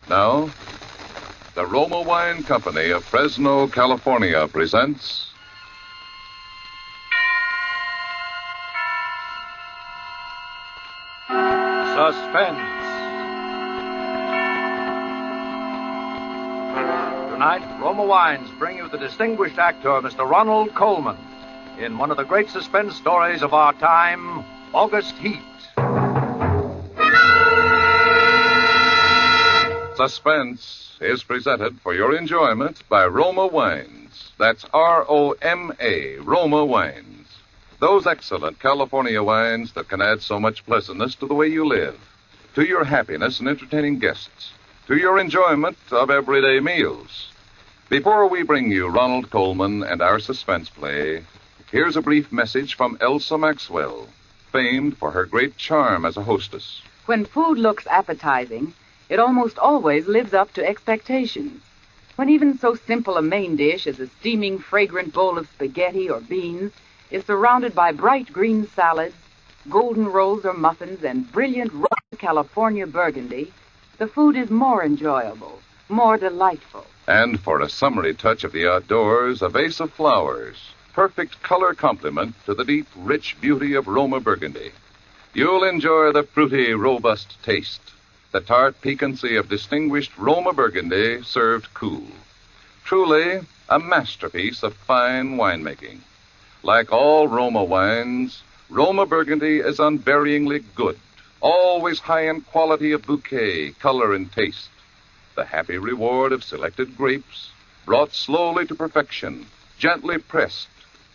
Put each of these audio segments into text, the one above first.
Now, the Roma Wine Company of Fresno, California presents Suspense. Tonight, Roma Wines bring you the distinguished actor, Mr. Ronald Colman, in one of the great suspense stories of our time, August Heat. Suspense is presented for your enjoyment by Roma Wines. That's R-O-M-A, Roma Wines. Those excellent California wines that can add so much pleasantness to the way you live, to your happiness in entertaining guests, to your enjoyment of everyday meals. Before we bring you Ronald Colman and our suspense play, here's a brief message from Elsa Maxwell, famed for her great charm as a hostess. When food looks appetizing, it almost always lives up to expectations. When even so simple a main dish as a steaming, fragrant bowl of spaghetti or beans is surrounded by bright green salads, golden rolls or muffins, and brilliant raw California burgundy, the food is more enjoyable, more delightful. And for a summery touch of the outdoors, a vase of flowers, perfect color complement to the deep, rich beauty of Roma burgundy. You'll enjoy the fruity, robust taste, the tart piquancy of distinguished Roma burgundy served cool. Truly a masterpiece of fine winemaking. Like all Roma wines, Roma burgundy is unvaryingly good, always high in quality of bouquet, color, and taste. The happy reward of selected grapes, brought slowly to perfection, gently pressed,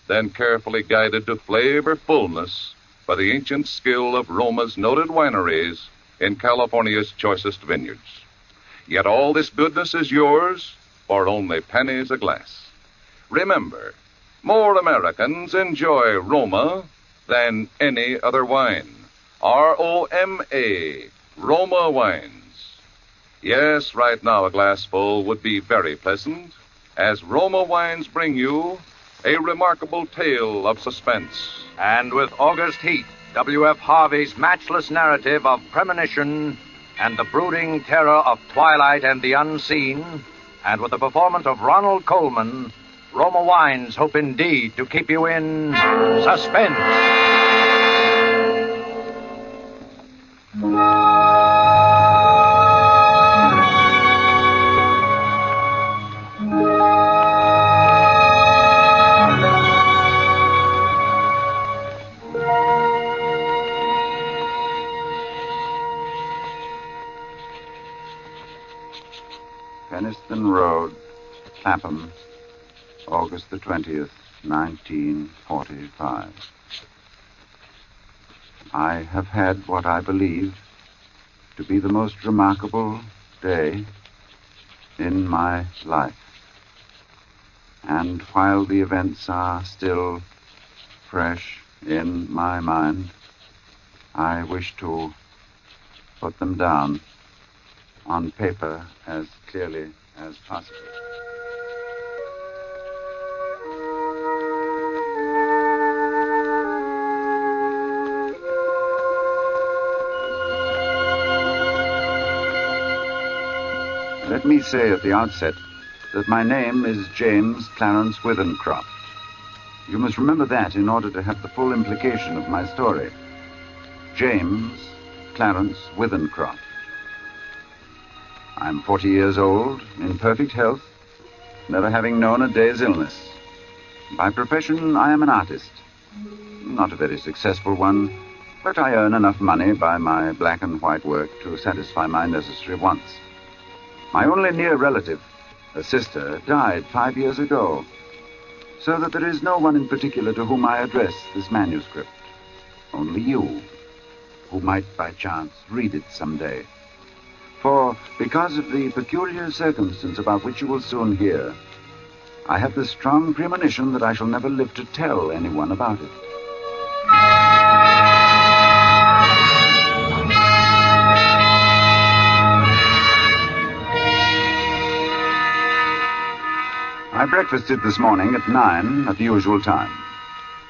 then carefully guided to flavor fullness by the ancient skill of Roma's noted wineries in California's choicest vineyards. Yet all this goodness is yours for only pennies a glass. Remember, more Americans enjoy Roma than any other wine. R-O-M-A, Roma Wines. Yes, right now a glassful would be very pleasant, as Roma Wines bring you a remarkable tale of suspense. And with August Heat, W.F. Harvey's matchless narrative of premonition and the brooding terror of twilight and the unseen, and with the performance of Ronald Colman, Roma Wines hope indeed to keep you in suspense. Penniston Road, Clapham, August the 20th, 1945. I have had what I believe to be the most remarkable day in my life. And while the events are still fresh in my mind, I wish to put them down on paper as clearly as possible. Let me say at the outset that my name is James Clarence Withencroft. You must remember that in order to have the full implication of my story. James Clarence Withencroft. I'm 40 years old, in perfect health, never having known a day's illness. By profession, I am an artist. Not a very successful one, but I earn enough money by my black and white work to satisfy my necessary wants. My only near relative, a sister, died 5 years ago, so that there is no one in particular to whom I address this manuscript. Only you, who might by chance read it someday. For, because of the peculiar circumstance about which you will soon hear, I have the strong premonition that I shall never live to tell anyone about it. I breakfasted this morning at 9 at the usual time.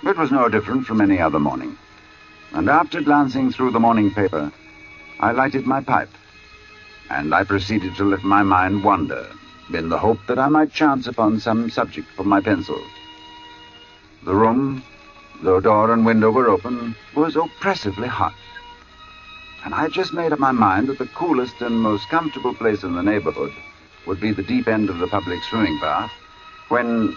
It was no different from any other morning. And after glancing through the morning paper, I lighted my pipe and I proceeded to let my mind wander, in the hope that I might chance upon some subject for my pencil. The room, though door and window were open, was oppressively hot. And I had just made up my mind that the coolest and most comfortable place in the neighborhood would be the deep end of the public swimming bath, when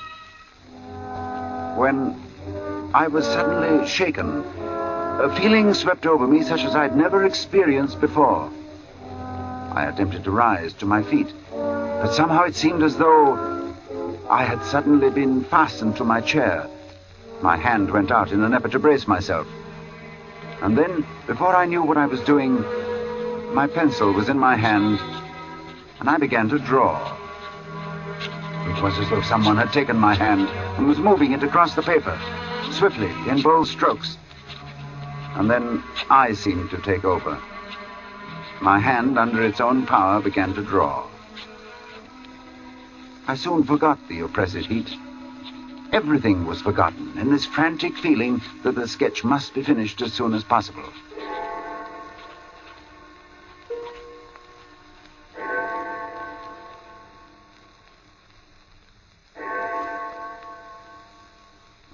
I was suddenly shaken. A feeling swept over me such as I'd never experienced before. I attempted to rise to my feet, but somehow it seemed as though I had suddenly been fastened to my chair. My hand went out in an effort to brace myself. And then, before I knew what I was doing, my pencil was in my hand, and I began to draw. It was as though someone had taken my hand and was moving it across the paper, swiftly, in bold strokes. And then I seemed to take over. My hand, under its own power, began to draw. I soon forgot the oppressive heat. Everything was forgotten in this frantic feeling that the sketch must be finished as soon as possible.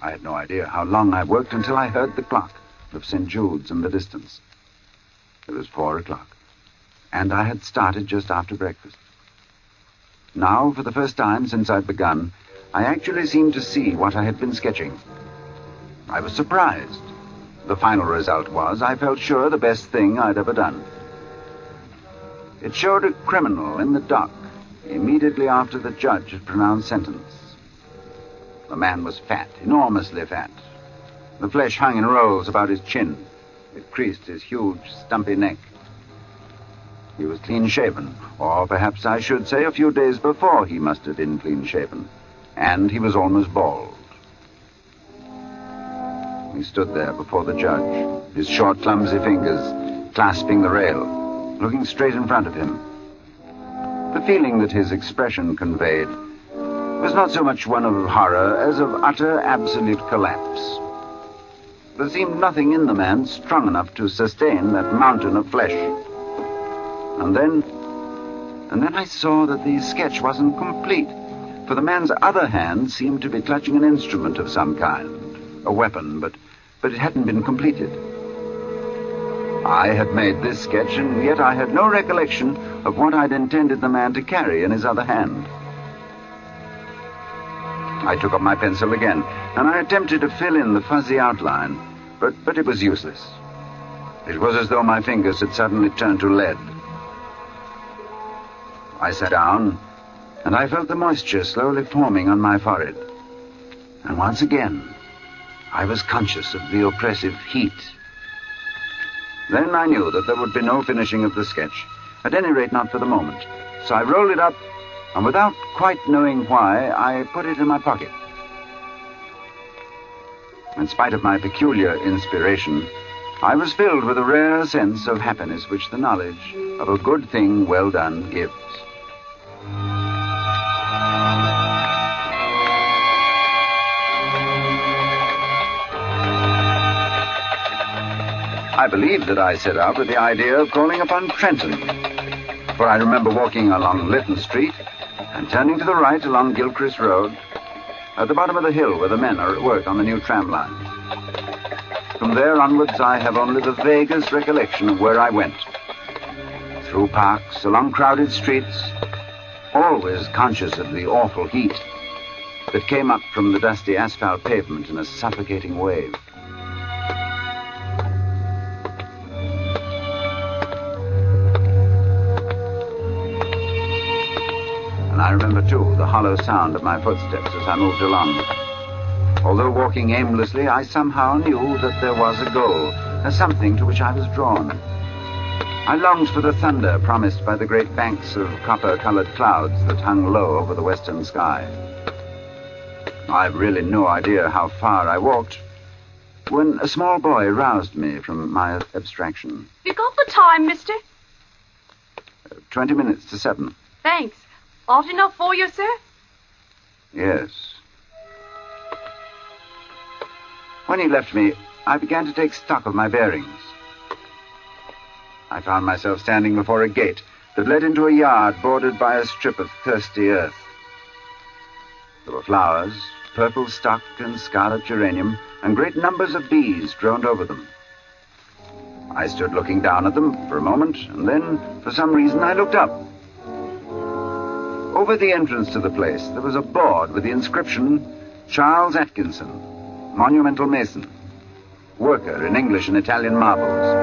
I had no idea how long I worked until I heard the clock of St. Jude's in the distance. It was 4 o'clock, and I had started just after breakfast. Now, for the first time since I'd begun, I actually seemed to see what I had been sketching. I was surprised. The final result was, I felt sure, the best thing I'd ever done. It showed a criminal in the dock immediately after the judge had pronounced sentence. The man was fat, enormously fat. The flesh hung in rolls about his chin. It creased his huge, stumpy neck. He was clean-shaven, or perhaps I should say a few days before he must have been clean-shaven. And he was almost bald. He stood there before the judge, his short, clumsy fingers clasping the rail, looking straight in front of him. The feeling that his expression conveyed was not so much one of horror as of utter, absolute collapse. There seemed nothing in the man strong enough to sustain that mountain of flesh. And then I saw that the sketch wasn't complete, for the man's other hand seemed to be clutching an instrument of some kind, a weapon, but it hadn't been completed. I had made this sketch, and yet I had no recollection of what I'd intended the man to carry in his other hand. I took up my pencil again, and I attempted to fill in the fuzzy outline, but it was useless. It was as though my fingers had suddenly turned to lead. I sat down, and I felt the moisture slowly forming on my forehead. And once again, I was conscious of the oppressive heat. Then I knew that there would be no finishing of the sketch, at any rate not for the moment. So I rolled it up, and without quite knowing why, I put it in my pocket. In spite of my peculiar inspiration, I was filled with a rare sense of happiness which the knowledge of a good thing well done gives. I believe that I set out with the idea of calling upon Trenton, for I remember walking along Lytton Street and turning to the right along Gilchrist Road, at the bottom of the hill where the men are at work on the new tram line. From there onwards, I have only the vaguest recollection of where I went. Through parks, along crowded streets, always conscious of the awful heat that came up from the dusty asphalt pavement in a suffocating wave. And I remember, too, the hollow sound of my footsteps as I moved along. Although walking aimlessly, I somehow knew that there was a goal, a something to which I was drawn. I longed for the thunder promised by the great banks of copper-colored clouds that hung low over the western sky. I've really no idea how far I walked when a small boy roused me from my abstraction. You got the time, mister? 20 minutes to 7. Thanks. Hot enough for you, sir? Yes. When he left me, I began to take stock of my bearings. I found myself standing before a gate, that led into a yard bordered by a strip of thirsty earth. There were flowers, purple stock and scarlet geranium, and great numbers of bees droned over them. I stood looking down at them for a moment, and then, for some reason, I looked up. Over the entrance to the place, there was a board with the inscription, Charles Atkinson, Monumental Mason, worker in English and Italian marbles.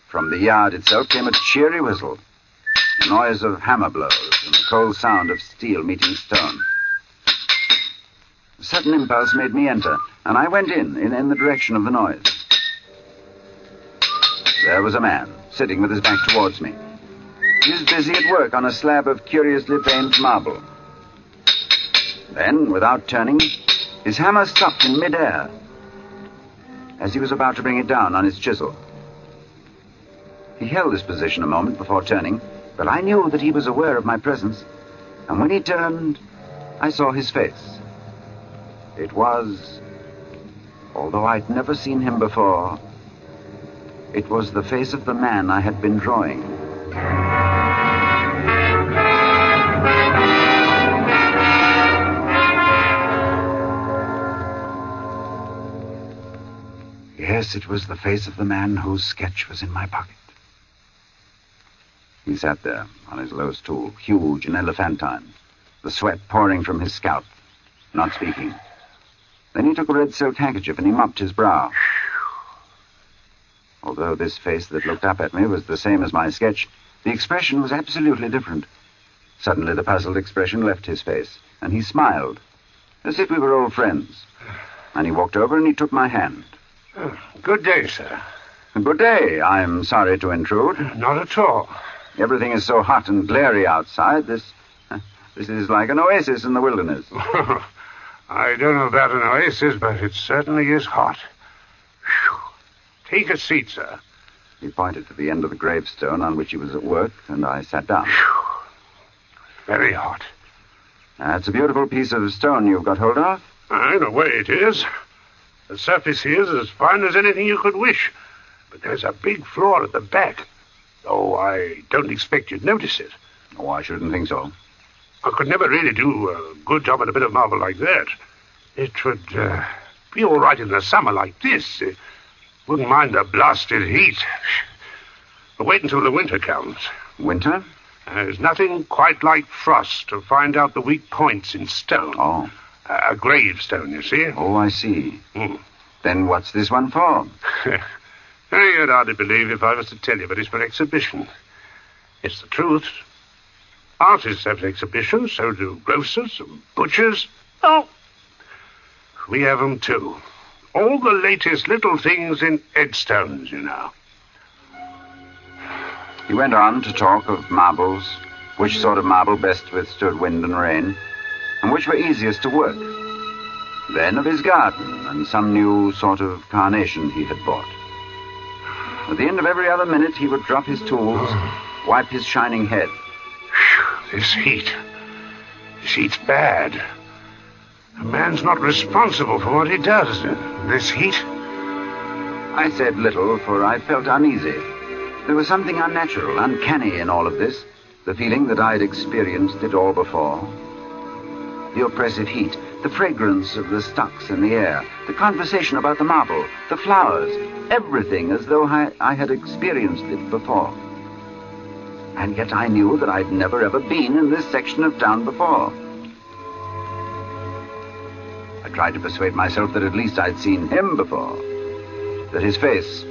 From the yard itself came a cheery whistle, the noise of hammer blows and the cold sound of steel meeting stone. A sudden impulse made me enter, and I went in the direction of the noise. There was a man, sitting with his back towards me. He was busy at work on a slab of curiously veined marble. Then, without turning, his hammer stopped in midair as he was about to bring it down on his chisel. He held this position a moment before turning, but I knew that he was aware of my presence, and when he turned, I saw his face. It was, although I'd never seen him before, it was the face of the man I had been drawing. Yes, it was the face of the man whose sketch was in my pocket. He sat there on his low stool, huge and elephantine, the sweat pouring from his scalp, not speaking. Then he took a red silk handkerchief and he mopped his brow. Although this face that looked up at me was the same as my sketch, the expression was absolutely different. Suddenly the puzzled expression left his face, and he smiled, as if we were old friends. And he walked over and he took my hand. Good day, sir. Good day. I'm sorry to intrude. Not at all. Everything is so hot and glary outside. This is like an oasis in the wilderness. I don't know about an oasis, but it certainly is hot. Whew. Take a seat, sir. He pointed to the end of the gravestone on which he was at work, and I sat down. Whew. Very hot. That's a beautiful piece of stone you've got hold of. In a way it is. The surface here is as fine as anything you could wish, but there's a big flaw at the back. Oh, I don't expect you'd notice it. Oh, I shouldn't think so. I could never really do a good job at a bit of marble like that. It would be all right in the summer like this. Wouldn't mind the blasted heat. But wait until the winter comes. Winter? There's nothing quite like frost to find out the weak points in stone. Oh. A gravestone, you see. Oh, I see. Then what's this one for? You'd hardly believe if I was to tell you, but it's for exhibition. It's the truth. Artists have exhibitions, so do grocers and butchers. Oh, we have them too. All the latest little things in headstones, you know. He went on to talk of marbles, which sort of marble best withstood wind and rain, and which were easiest to work. Then of his garden and some new sort of carnation he had bought. At the end of every other minute, he would drop his tools, wipe his shining head. This heat's bad. A man's not responsible for what he does. This heat. I said little, for I felt uneasy. There was something unnatural, uncanny in all of this, the feeling that I'd experienced it all before. The oppressive heat, the fragrance of the stocks in the air, the conversation about the marble, the flowers, everything as though I had experienced it before. And yet I knew that I'd never ever been in this section of town before. I tried to persuade myself that at least I'd seen him before, that his face,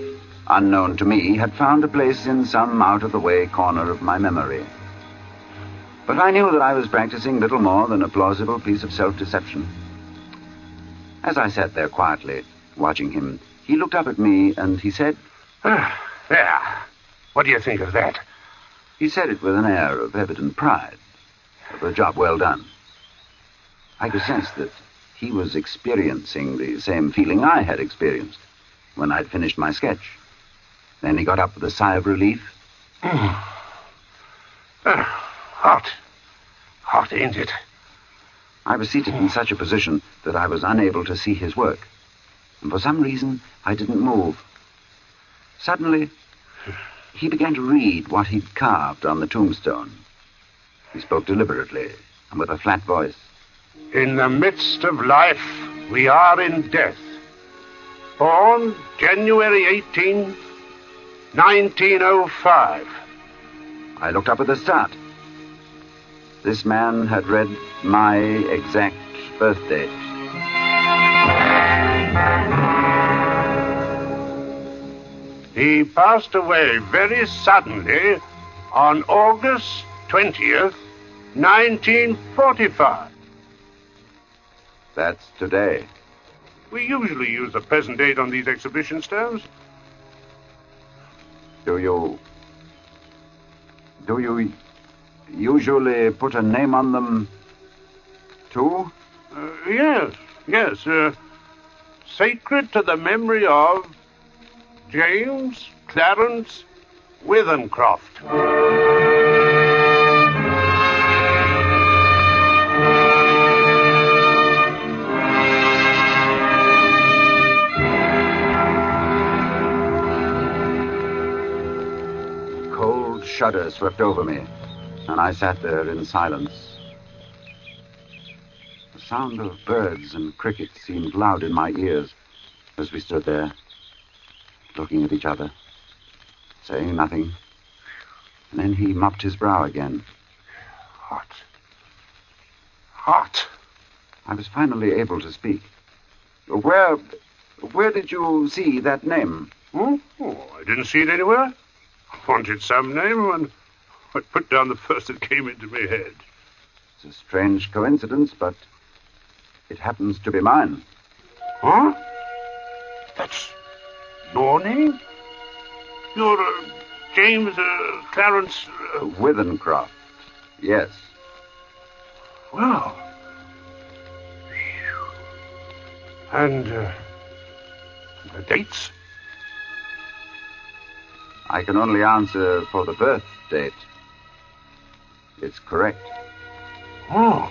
unknown to me, had found a place in some out-of-the-way corner of my memory. But I knew that I was practicing little more than a plausible piece of self-deception. As I sat there quietly, watching him, he looked up at me and he said, There. What do you think of that? He said it with an air of evident pride, of a job well done. I could sense that he was experiencing the same feeling I had experienced when I'd finished my sketch. Then he got up with a sigh of relief. Hot. Hot, ain't it? I was seated in such a position that I was unable to see his work. And for some reason, I didn't move. Suddenly, he began to read what he'd carved on the tombstone. He spoke deliberately and with a flat voice. In the midst of life, we are in death. Born January 18, 1905. I looked up with a start. This man had read my exact birth date. He passed away very suddenly on August 20th, 1945. That's today. We usually use the present date on these exhibition stones. Do you usually put a name on them, too? Yes. Sacred to the memory of James Clarence Withencroft. Cold shudder swept over me, and I sat there in silence. The sound of birds and crickets seemed loud in my ears as we stood there, looking at each other, saying nothing. And then he mopped his brow again. Hot. I was finally able to speak. Where did you see that name? Oh, I didn't see it anywhere. I wanted some name, and I put down the first that came into my head. It's a strange coincidence, but it happens to be mine. Huh? That's your name? You're James Clarence... Withencroft, yes. Well... And the dates? I can only answer for the birth date. It's correct. Oh.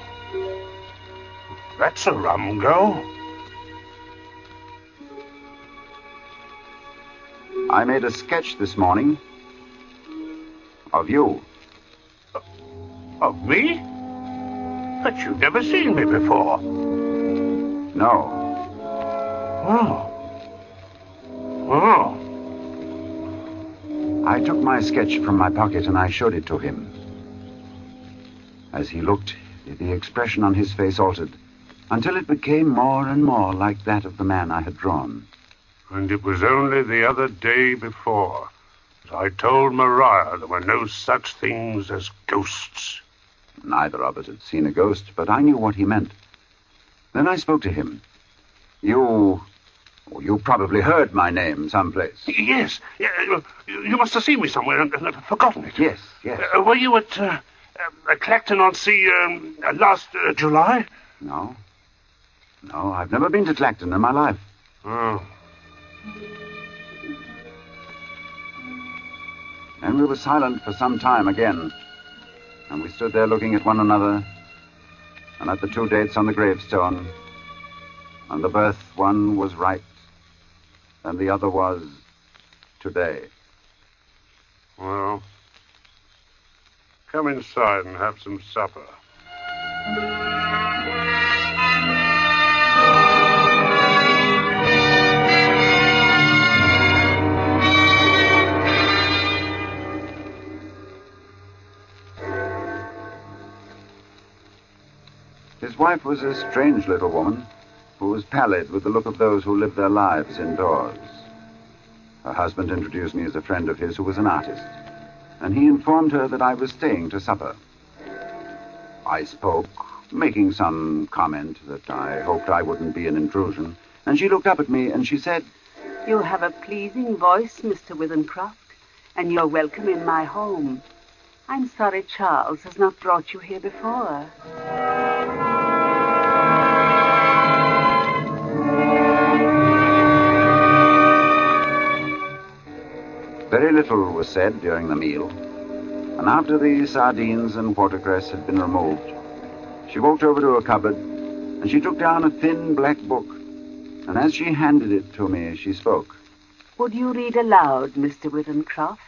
That's a rum go. I made a sketch this morning of you. Of me? But you've never seen me before. No. Oh. I took my sketch from my pocket and I showed it to him. As he looked, the expression on his face altered until it became more and more like that of the man I had drawn. And it was only the other day before that I told Maria there were no such things as ghosts. Neither of us had seen a ghost, but I knew what he meant. Then I spoke to him. You probably heard my name someplace. Yes. You must have seen me somewhere and forgotten it. Yes. Were you at Clacton-on-Sea last July? No, I've never been to Clacton in my life. Oh. And we were silent for some time again. And we stood there looking at one another and at the two dates on the gravestone. And the birth one was right, and the other was today. Well, come inside and have some supper. His wife was a strange little woman who was pallid with the look of those who live their lives indoors. Her husband introduced me as a friend of his who was an artist, and he informed her that I was staying to supper. I spoke, making some comment that I hoped I wouldn't be an intrusion, and she looked up at me and she said, "You have a pleasing voice, Mr. Withencroft, and you're welcome in my home. I'm sorry Charles has not brought you here before." Very little was said during the meal, and after the sardines and watercress had been removed, she walked over to a cupboard and she took down a thin black book. And as she handed it to me, she spoke. Would you read aloud, Mr. Withercroft?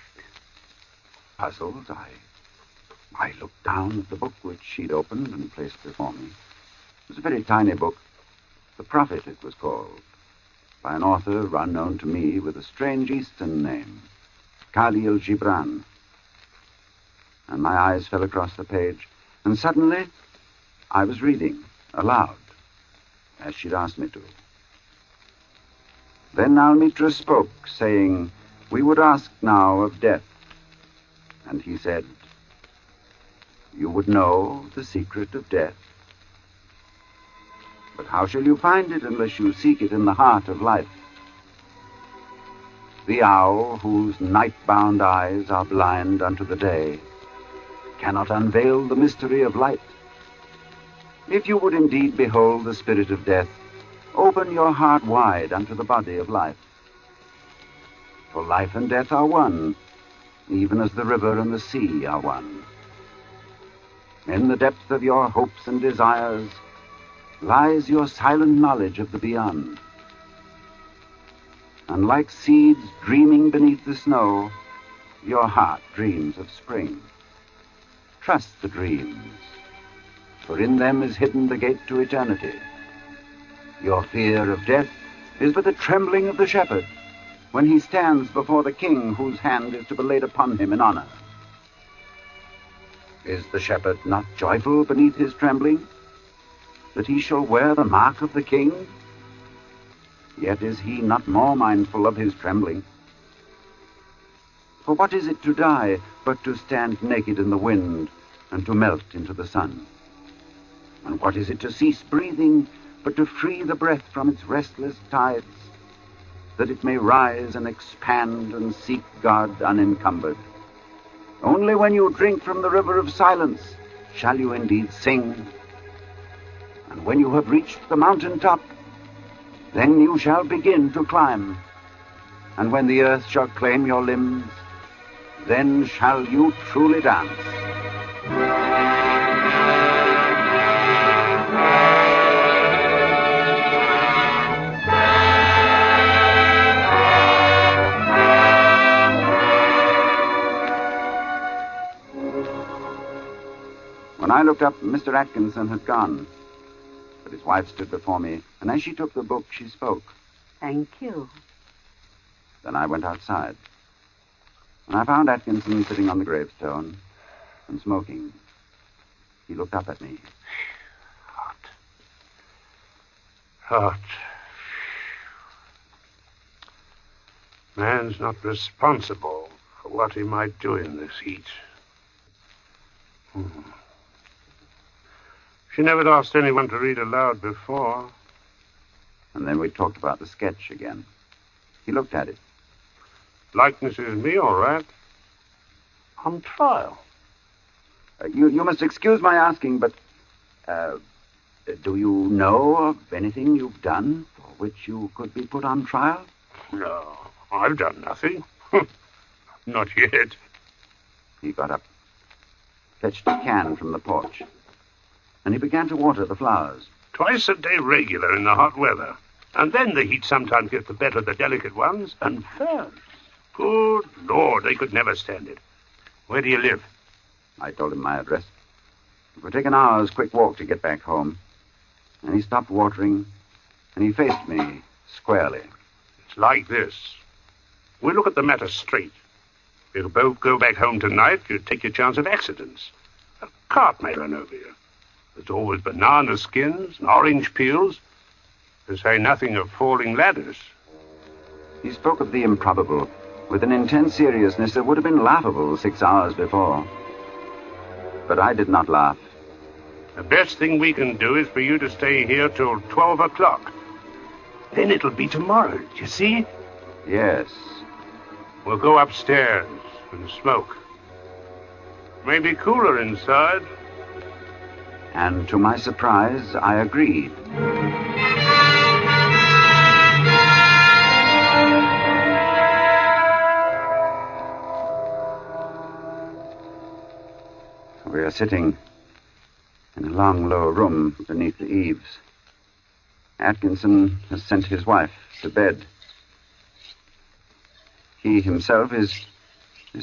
Puzzled, I looked down at the book which she'd opened and placed before me. It was a very tiny book. The Prophet, it was called, by an author unknown to me with a strange Eastern name, Khalil Gibran. And my eyes fell across the page, and suddenly I was reading aloud, as she'd asked me to. Then Almitra spoke, saying, we would ask now of death. And he said, you would know the secret of death. But how shall you find it unless you seek it in the heart of life? The owl, whose night-bound eyes are blind unto the day, cannot unveil the mystery of light. If you would indeed behold the spirit of death, open your heart wide unto the body of life. For life and death are one, even as the river and the sea are one. In the depth of your hopes and desires lies your silent knowledge of the beyond. And like seeds dreaming beneath the snow, your heart dreams of spring. Trust the dreams, for in them is hidden the gate to eternity. Your fear of death is but the trembling of the shepherd when he stands before the king whose hand is to be laid upon him in honor. Is the shepherd not joyful beneath his trembling, that he shall wear the mark of the king? Yet is he not more mindful of his trembling. For what is it to die but to stand naked in the wind and to melt into the sun? And what is it to cease breathing but to free the breath from its restless tides, that it may rise and expand and seek God unencumbered? Only when you drink from the river of silence shall you indeed sing. And when you have reached the mountain top, then you shall begin to climb. And when the earth shall claim your limbs, then shall you truly dance. When I looked up, Mr. Atkinson had gone. But his wife stood before me, and as she took the book, she spoke. Thank you. Then I went outside, and I found Atkinson sitting on the gravestone and smoking. He looked up at me. Hot. Man's not responsible for what he might do in this heat. She never asked anyone to read aloud before. And then we talked about the sketch again. He looked at it. Likeness is me, all right. On trial. You must excuse my asking, but do you know of anything you've done for which you could be put on trial? No, I've done nothing. Not yet. He got up, fetched a can from the porch, and he began to water the flowers. Twice a day regular in the hot weather. And then the heat sometimes gets the better of the delicate ones. And ferns. Good Lord, they could never stand it. Where do you live? I told him my address. It would take an hour's quick walk to get back home. And he stopped watering, and he faced me squarely. It's like this. We'll look at the matter straight. If you'll both go back home tonight, you take your chance of accidents. A cart may run over you. There's always banana skins and orange peels, to say nothing of falling ladders. He spoke of the improbable with an intense seriousness that would have been laughable 6 hours before. But I did not laugh. The best thing we can do is for you to stay here till 12 o'clock. Then it'll be tomorrow, do you see? Yes. We'll go upstairs and smoke. Maybe cooler inside. And to my surprise, I agreed. We are sitting in a long, low room beneath the eaves. Atkinson has sent his wife to bed. He himself is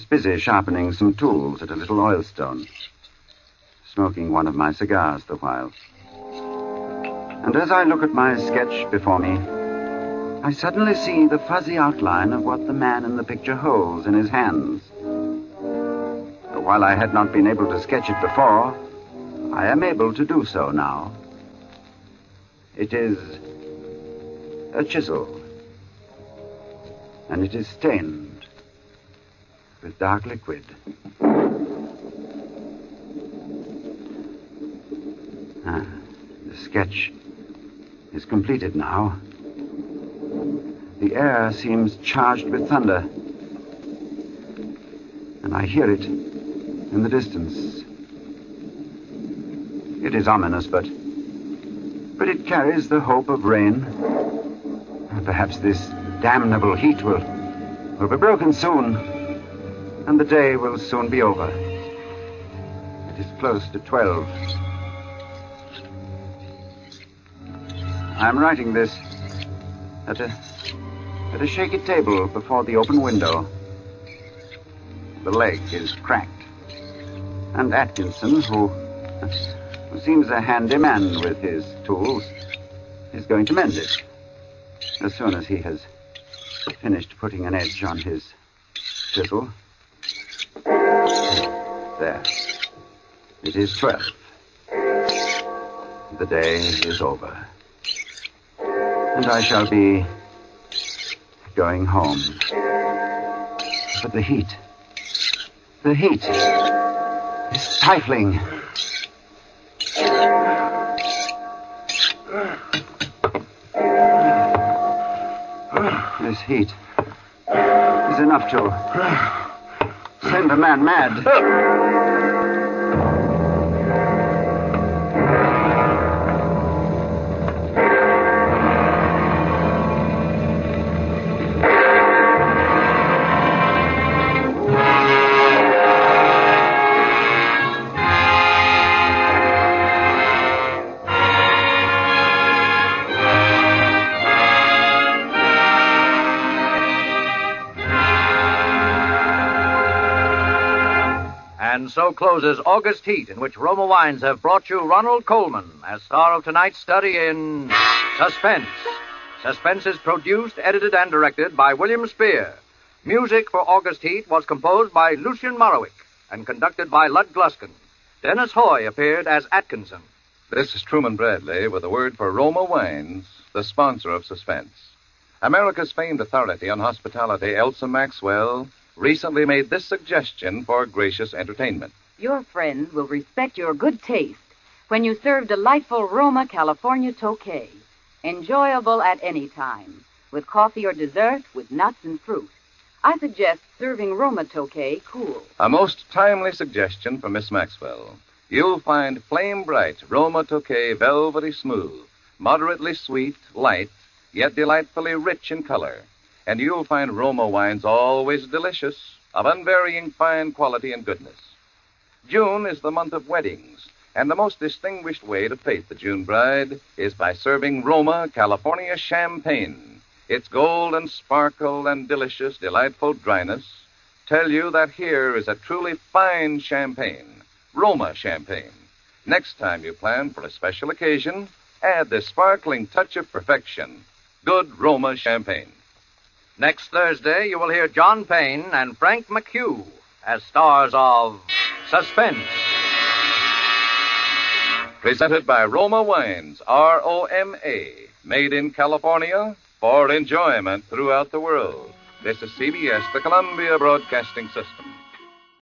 busy sharpening some tools at a little oilstone, smoking one of my cigars the while. And as I look at my sketch before me, I suddenly see the fuzzy outline of what the man in the picture holds in his hands. But while I had not been able to sketch it before, I am able to do so now. It is a chisel, and it is stained with dark liquid. The sketch is completed now. The air seems charged with thunder, and I hear it in the distance. It is ominous, but it carries the hope of rain. Perhaps this damnable heat will be broken soon, and the day will soon be over. It is close to 12. I'm writing this at a shaky table before the open window. The leg is cracked, and Atkinson, who seems a handy man with his tools, is going to mend it as soon as he has finished putting an edge on his chisel. There. It is 12. The day is over, and I shall be going home. But the heat is stifling. This heat is enough to send a man mad. And so closes August Heat, in which Roma Wines have brought you Ronald Colman as star of tonight's study in Suspense. Suspense is produced, edited, and directed by William Spear. Music for August Heat was composed by Lucien Morawick and conducted by Lud Gluskin. Dennis Hoy appeared as Atkinson. This is Truman Bradley with a word for Roma Wines, the sponsor of Suspense. America's famed authority on hospitality, Elsa Maxwell, recently made this suggestion for gracious entertainment. Your friends will respect your good taste when you serve delightful Roma California Tokay, enjoyable at any time, with coffee or dessert with nuts and fruit. I suggest serving Roma Tokay cool. A most timely suggestion from Miss Maxwell. You'll find flame-bright Roma Tokay velvety smooth, moderately sweet, light, yet delightfully rich in color. And you'll find Roma wines always delicious, of unvarying fine quality and goodness. June is the month of weddings, and the most distinguished way to face the June bride is by serving Roma California champagne. Its gold and sparkle and delicious, delightful dryness tell you that here is a truly fine champagne, Roma champagne. Next time you plan for a special occasion, add this sparkling touch of perfection, good Roma champagne. Next Thursday, you will hear John Payne and Frank McHugh as stars of Suspense. Presented by Roma Wines, R-O-M-A, made in California for enjoyment throughout the world. This is CBS, the Columbia Broadcasting System.